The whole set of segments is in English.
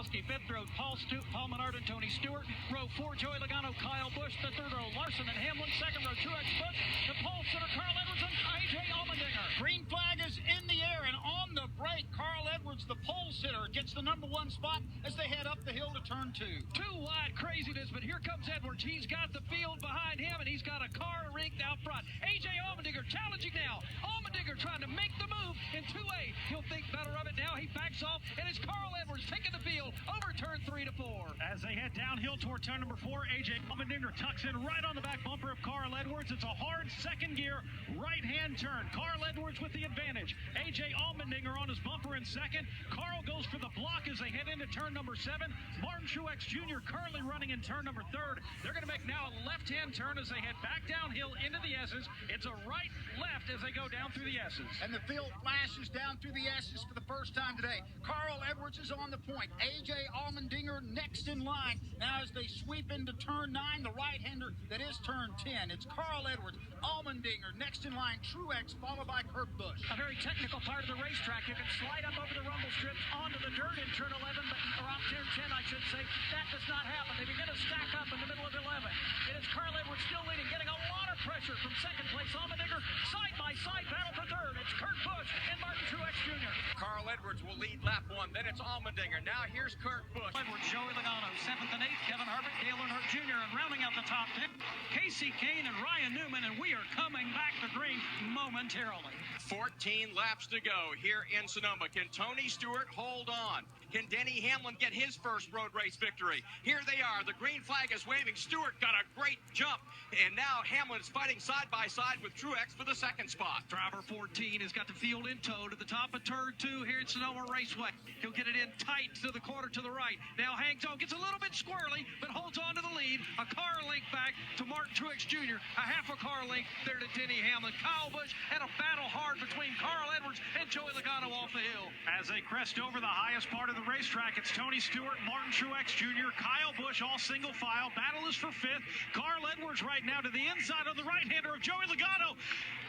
Keselowski. Fifth row, Paul Menard and Tony Stewart. Row 4, Joey Logano, Kyle Busch. The third row, Larson and Hamlin. Second row, Truex, Busch. The pole sitter, Carl Edwards and A.J. Allmendinger. Green flag is in the air, and on the break, Carl Edwards, the pole sitter, gets the number 1 spot as they head up the hill to turn 2. Too wide craziness, but here comes Edwards. He's got the field behind him, and he's got a car rigged out front. A.J. Allmendinger challenging now. Allmendinger trying to make the move in 2A. He'll think better of it now. He backs off, and it's Carl Edwards taking the field over turn 3 to 4. As they head downhill toward turn number 4, A.J. Allmendinger tucks in right on the back bumper of Carl Edwards. It's a hard second gear right-hand turn. Carl Edwards with the advantage. A.J. Allmendinger on his bumper in second. Carl goes for the block as they head into turn number 7. Martin Truex Jr. currently running in turn number 3rd. They're going to make now a left-hand turn as they head back downhill into the S's. It's a right-left as they go down through the S's. And the field flashes down through the S's for the first time today. Carl Edwards is on the point. A.J. Allmendinger next in line. Now as they sweep into turn 9, the right-hander that is turn 10. It's Carl Edwards, Allmendinger next in line, Truex, followed by Kurt Busch. A very technical part of the racetrack. You can slide up over the rumble strips onto the dirt in turn 11, but around turn 10, I should say. That does not happen. They begin to stack up in the middle of 11. It is Carl Edwards still leading, getting a lot of pressure from second place. Allmendinger, side-by-side battle for third. It's Kurt Busch and Martin Truex Jr. Carl Edwards will lead lap 1. Then it's Allmendinger. Now here's Kurt Busch. Edwards, Joey Logano, 7th and 8th. Kevin Harvick, Dale Earnhardt Jr. And rounding out the top 10, Casey Kane and Ryan Newman. And we are coming back to green momentarily. 14 laps to go here in Sonoma. Can Tony Stewart hold on? Can Denny Hamlin get his first road race victory? Here they are. The green flag is waving. Stewart got a great jump. And now Hamlin is fighting side by side with Truex for the second spot. Driver 14 has got the field in tow to the top of turn 2 here at Sonoma Raceway. He'll get it in tight to the corner to the right. Now hangs on, gets a little bit squirrely, but holds on to the lead. A car length back to Martin Truex Jr. A half a car length there to Denny Hamlin. Kyle Busch had a battle hard between Carl Edwards and Joey Logano off the hill. As they crest over the highest part of the racetrack, it's Tony Stewart, Martin Truex Jr., Kyle Busch, all single file. Battle is for 5th. Carl Edwards right now to the inside of the right-hander of Joey Logano.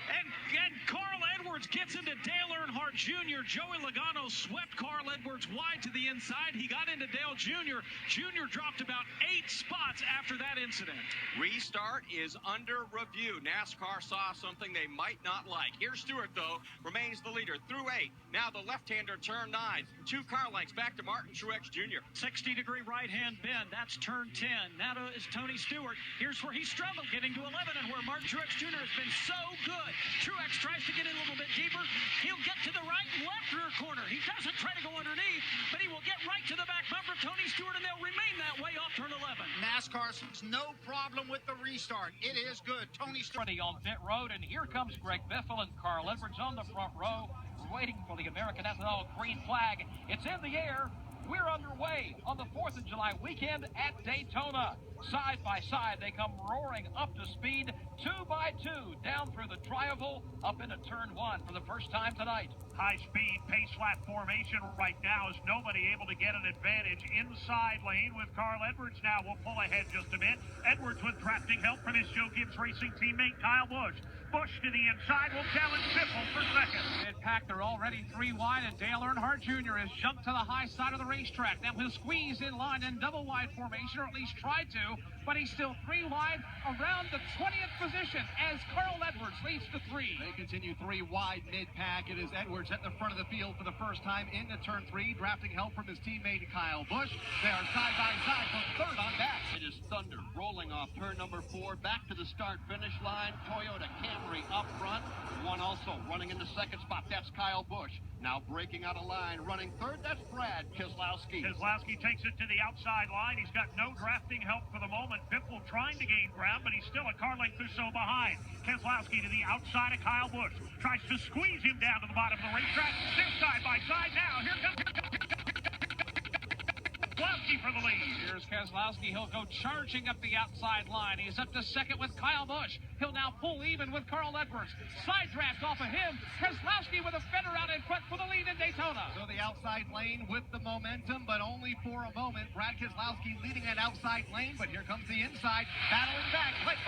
And Carl Edwards gets into Dale Earnhardt Jr. Joey Logano swept Carl Edwards wide to the inside. He got into Dale Jr. Jr. dropped about 8 spots after that incident. Restart is under review. NASCAR saw something they might not like. Here's Stewart, though, remains the leader through 8. Now the left-hander turn 9. 2 car lengths back to Martin Truex Jr. 60-degree right-hand bend. That's turn 10. Now is Tony Stewart. Here's where he struggled getting to 11 and where Martin Truex Jr. has been so good. Truex tries to get in a little bit deeper. He'll get to the right and left rear corner. He doesn't try to go underneath, but he will get right to the back bumper of Tony Stewart, and they'll remain that way off turn 11. NASCAR sees no problem with the restart. It is good. Tony Stewart On pit road, and here comes Greg Biffle and Carl Edwards on the front row, waiting for the American Ethanol green flag. It's in the air. We're underway on the 4th of July weekend at Daytona. Side by side, they come roaring up to speed, 2 by 2, down through the tri-oval, up into turn 1 for the first time tonight. High-speed pace lap formation right now is nobody able to get an advantage inside lane with Carl Edwards. Now will pull ahead just a bit. Edwards with drafting help from his Joe Gibbs Racing teammate Kyle Busch. Busch to the inside will challenge Biffle for second. Mid-pack, they're already 3 wide, and Dale Earnhardt Jr. has jumped to the high side of the racetrack. Now he'll squeeze in line in double wide formation, or at least try to, but he's still 3 wide around the 20th position as Carl Edwards leads to 3. They continue 3 wide mid-pack. It is Edwards at the front of the field for the first time into turn 3, drafting help from his teammate Kyle Busch. They are side by side for third on back. It is Thunder rolling off turn number 4, back to the start-finish line. Toyota Camry up front. One also running in the second spot. That's Kyle Busch. Now breaking out of line, running third. That's Brad Keselowski. Keselowski takes it to the outside line. He's got no drafting help for the moment. Biffle trying to gain ground, but he's still a car length or so behind. Keselowski to the outside of Kyle Busch. Tries to squeeze him down to the bottom of the racetrack. They're side by side now. Here comes Keselowski for the lead. Here's Keselowski. He'll go charging up the outside line. He's up to second with Kyle Busch. He'll now pull even with Carl Edwards. Side draft off of him. Keselowski with a fender out in front for the lead in Daytona. So the outside lane with the momentum, but only for a moment. Brad Keselowski leading that outside lane, but here comes the inside, battling back, led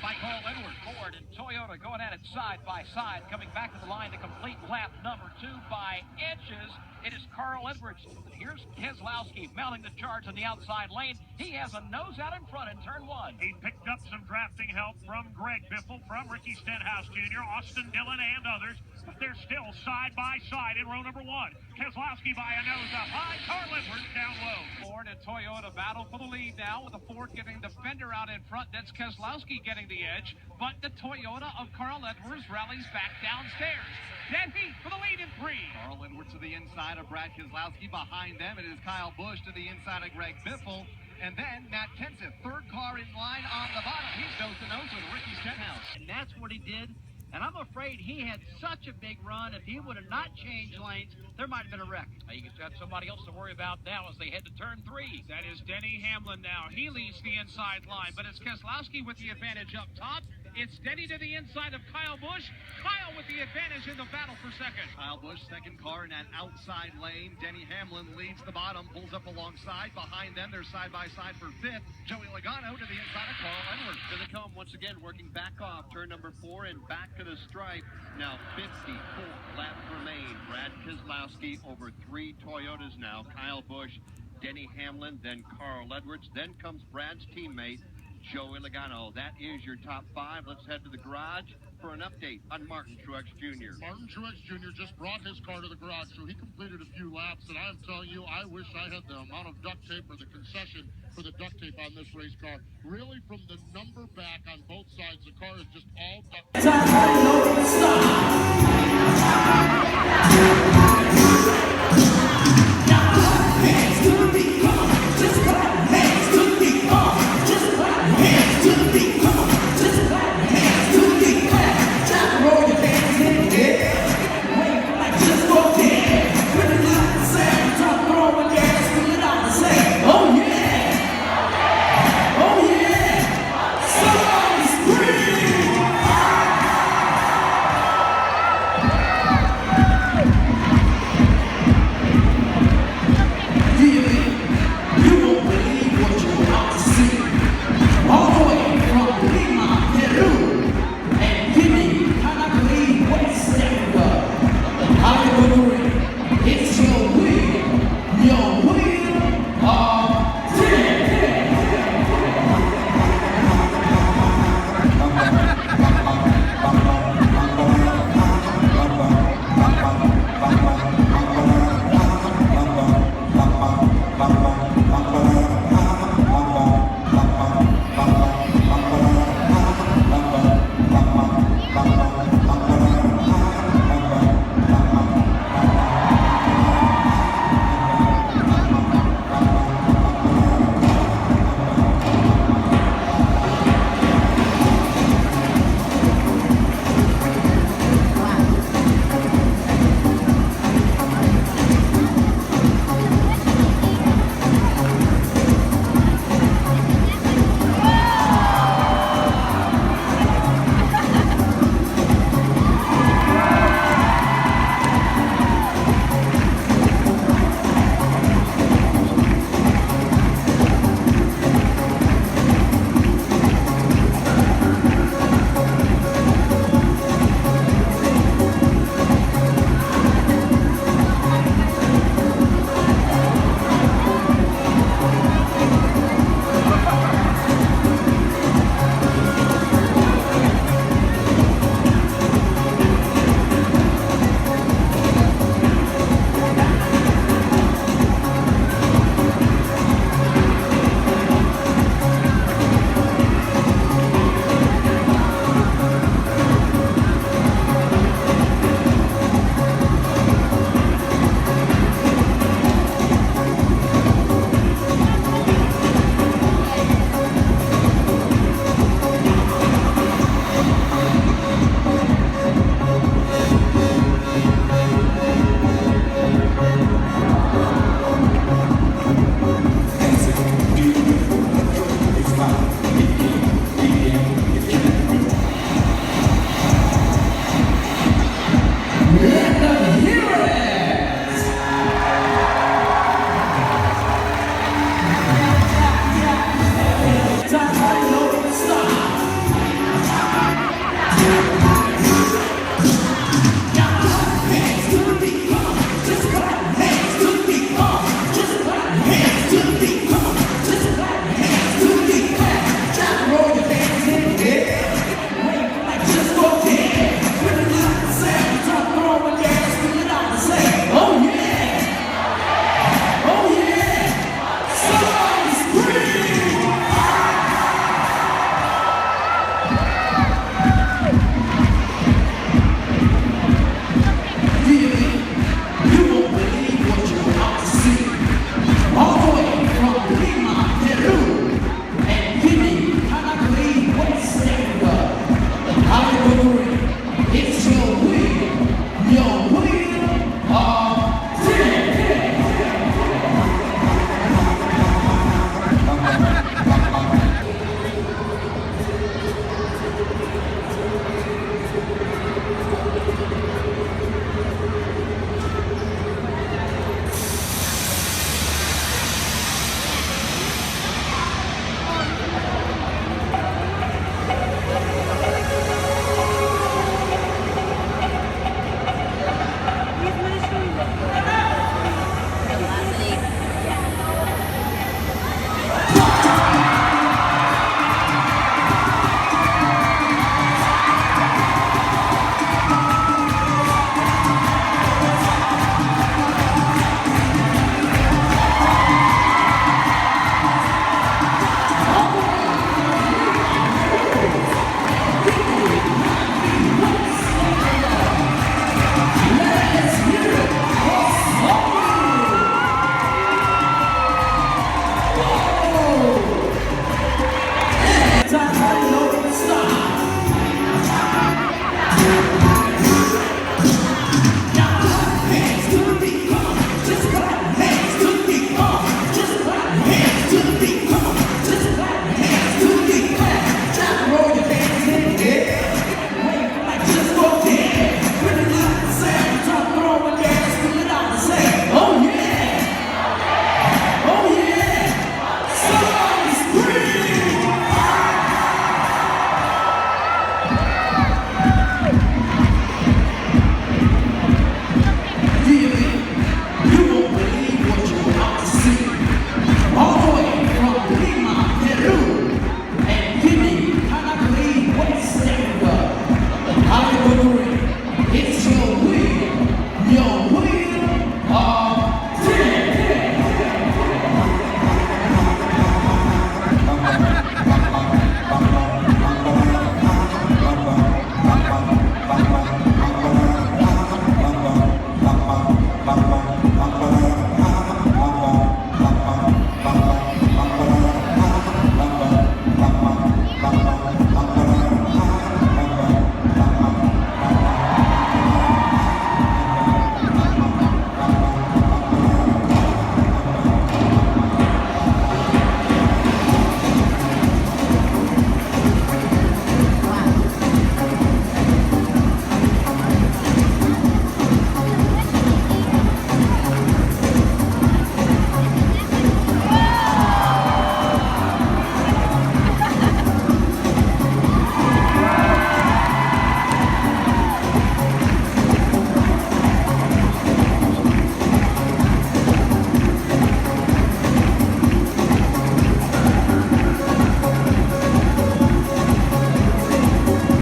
by Carl Edwards. Ford and Toyota going at it side by side, coming back to the line to complete lap number 2 by inches. It is Carl Edwards. Here's Keselowski mounting the charge on the outside lane. He has a nose out in front in turn 1. He picked up some drafting help from Greg Biffle, from Ricky Stenhouse Jr., Austin Dillon, and others, but they're still side by side in row number 1. Keselowski by a nose up high, Carl Edwards down low. Ford and Toyota battle for the lead now, with the Ford getting the fender out in front. That's Keselowski getting the edge, but the Toyota of Carl Edwards rallies back downstairs. Dead heat for the lead in 3. Carl Edwards to the inside of Brad Keselowski. Behind them, it is Kyle Busch to the inside of Greg Biffle. And then Matt Kenseth, third car in line on the bottom. He's nose-to-nose with Ricky Stenhouse. And that's what he did. And I'm afraid he had such a big run. If he would have not changed lanes, there might have been a wreck. He's got somebody else to worry about now as they head to turn 3. That is Denny Hamlin now. He leads the inside line, but it's Keselowski with the advantage up top. It's Denny to the inside of Kyle Busch. Kyle with the advantage in the battle for second. Kyle Busch, second car in that outside lane. Denny Hamlin leads the bottom, pulls up alongside. Behind them, they're side by side for 5th. Joey Logano to the inside of Carl Edwards. Here they come once again, working back off turn number 4 and back to the stripe. Now 54 laps remain. Brad Keselowski over 3 Toyotas now. Kyle Busch, Denny Hamlin, then Carl Edwards. Then comes Brad's teammate, Joey Logano. That is your top 5. Let's head to the garage for an update on Martin Truex Jr. Martin Truex Jr. just brought his car to the garage, so he completed a few laps, and I'm telling you, I wish I had the amount of duct tape or the concession for the duct tape on this race car. Really, from the number back on both sides, the car is just all duct tape.